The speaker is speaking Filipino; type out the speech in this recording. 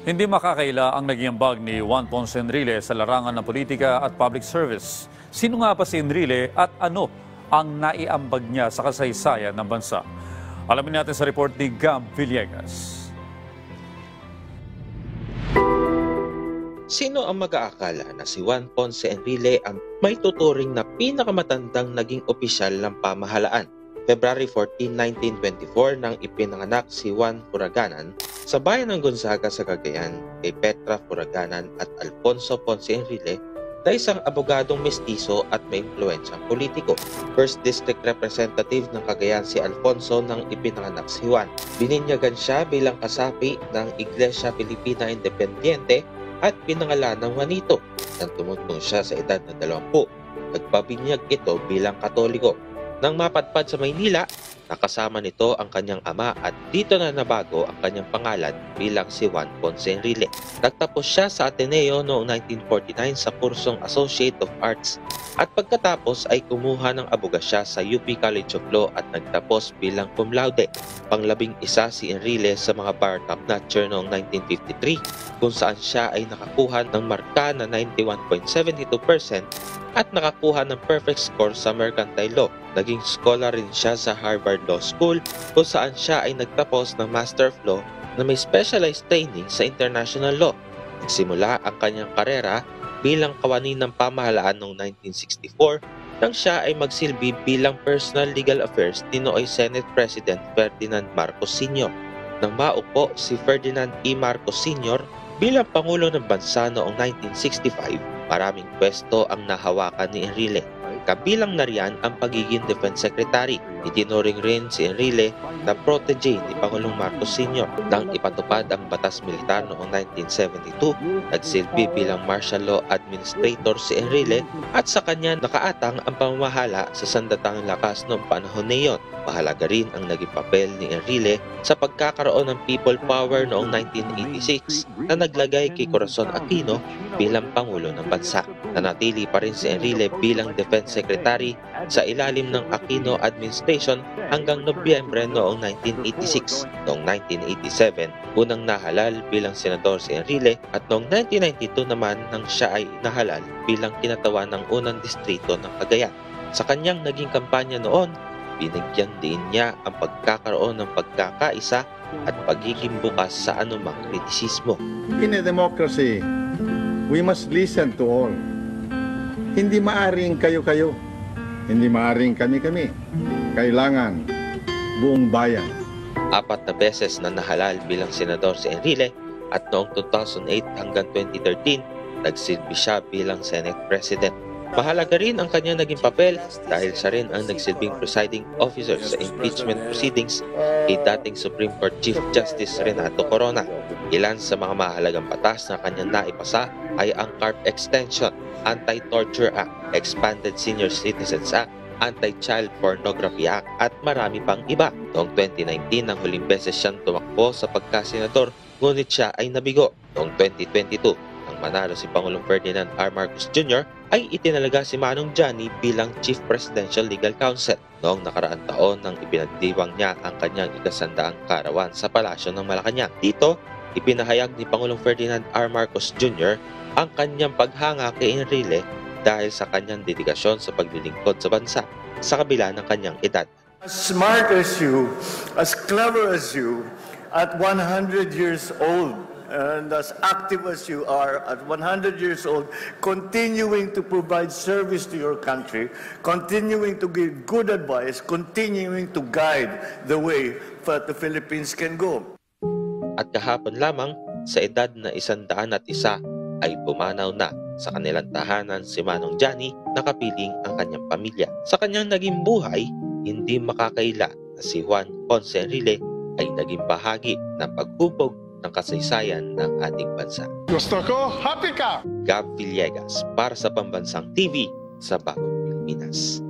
Hindi makakaila ang naging ambag ni Juan Ponce Enrile sa larangan ng politika at public service. Sino nga ba si Enrile at ano ang naiambag niya sa kasaysayan ng bansa? Alamin natin sa report ni Gab Villegas. Sino ang mag-aakala na si Juan Ponce Enrile ang may tuturing na pinakamatandang naging opisyal ng pamahalaan? February 14, 1924 nang ipinanganak si Juan Furaganan sa bayan ng Gonzaga sa Cagayan kay Petra Furaganan at Alfonso Ponce Enrile na isang abogadong mestizo at may impluwensyang politiko. First District Representative ng Cagayan si Alfonso nang ipinanganak si Juan. Bininyagan siya bilang kasapi ng Iglesia Filipina Independiente at pinangalan ng Juanito nang tumutong siya sa edad na 20. Nagpabinyag ito bilang Katoliko. Nang mapadpad sa Maynila, nakasama nito ang kanyang ama at dito na nabago ang kanyang pangalan bilang si Juan Ponce Enrile. Nagtapos siya sa Ateneo noong 1949 sa kursong Associate of Arts at pagkatapos ay kumuha ng abogasya sa UP College of Law at nagtapos bilang cum laude. Pang-11 si Enrile sa mga bar top notcher noong 1953 kung saan siya ay nakakuha ng marka na 91.72% at nakakuha ng perfect score sa Mercantile Law. Naging scholar rin siya sa Harvard Law School kung saan siya ay nagtapos ng Master of Law na may specialized training sa International Law. Nagsimula ang kanyang karera bilang kawani ng pamahalaan noong 1964 nang siya ay magsilbi bilang Personal Legal Affairs ni Nooy Senate President Ferdinand Marcos Sr. Nang maupo si Ferdinand E. Marcos Sr. bilang Pangulo ng Bansa noong 1965, maraming pwesto ang nahawakan ni Enrile. Kabilang na riyan ang pagiging Defense Secretary. Itinuring rin si Enrile na protege ni Pangulong Marcos Sr. Nang ipatupad ang batas militar noong 1972, nagsilbi bilang Martial Law Administrator si Enrile at sa kanya nakaatang ang pamamahala sa sandatang lakas noong panahon na iyon. Mahalaga rin ang naging papel ni Enrile sa pagkakaroon ng people power noong 1986 na naglagay kay Corazon Aquino bilang Pangulo ng Bansa. Nanatili pa rin si Enrile bilang Defense Secretary sa ilalim ng Aquino Administration hanggang Nobyembre noong 1986. Noong 1987, unang nahalal bilang senador si Enrile at noong 1992 naman nang siya ay nahalal bilang kinatawan ng unang distrito ng Cagayan. Sa kanyang naging kampanya noon, binigyan din niya ang pagkakaroon ng pagkakaisa at pagiging bukas sa anumang kritisismo. In a democracy, we must listen to all. Hindi maaring kayo-kayo, hindi maaring kami-kami. Kailangan buong bayan. 4 na beses na nahalal bilang senador si Enrile at noong 2008 hanggang 2013, nagsilbi siya bilang Senate President. Mahalaga rin ang kanyang naging papel dahil siya rin ang nagsilbing presiding officer sa impeachment proceedings kay dating Supreme Court Chief Justice Renato Corona. Ilan sa mga mahalagang batas na kanyang naipasa ay ang CARP Extension, Anti-Torture Act, Expanded Senior Citizens Act, Anti-Child Pornography Act at marami pang iba. Noong 2019 nang huling beses siyang tumakbo sa pagkasenador, ngunit siya ay nabigo. Noong 2022, nang manalo si Pangulong Ferdinand R. Marcos Jr., ay itinalaga si Manong Johnny bilang Chief Presidential Legal Counsel. Noong nakaraang taon nang ipinagdiwang niya ang kanyang 100 karawan sa Palasyo ng Malacanang. Dito, ipinahayag ni Pangulong Ferdinand R. Marcos Jr. ang kanyang paghanga kay Enrile dahil sa kanyang dedikasyon sa paglilingkod sa bansa sa kabila ng kanyang edad. As smart as you, as clever as you, at 100 years old, and as active as you are at 100 years old, continuing to provide service to your country, continuing to give good advice, continuing to guide the way that the Philippines can go. At kahapon lamang, sa edad na 101 ay pumanaw na sa kanilang tahanan si Manong Johnny, nakapiling ang kanyang pamilya. Sa kanyang naging buhay, hindi makakaila na si Juan Ponce Enrile ay naging bahagi ng paghubog ng kasaysayan ng ating bansa. Gusto ko, happy ka! Gab Villegas para sa Pambansang TV sa Bagong Pilipinas.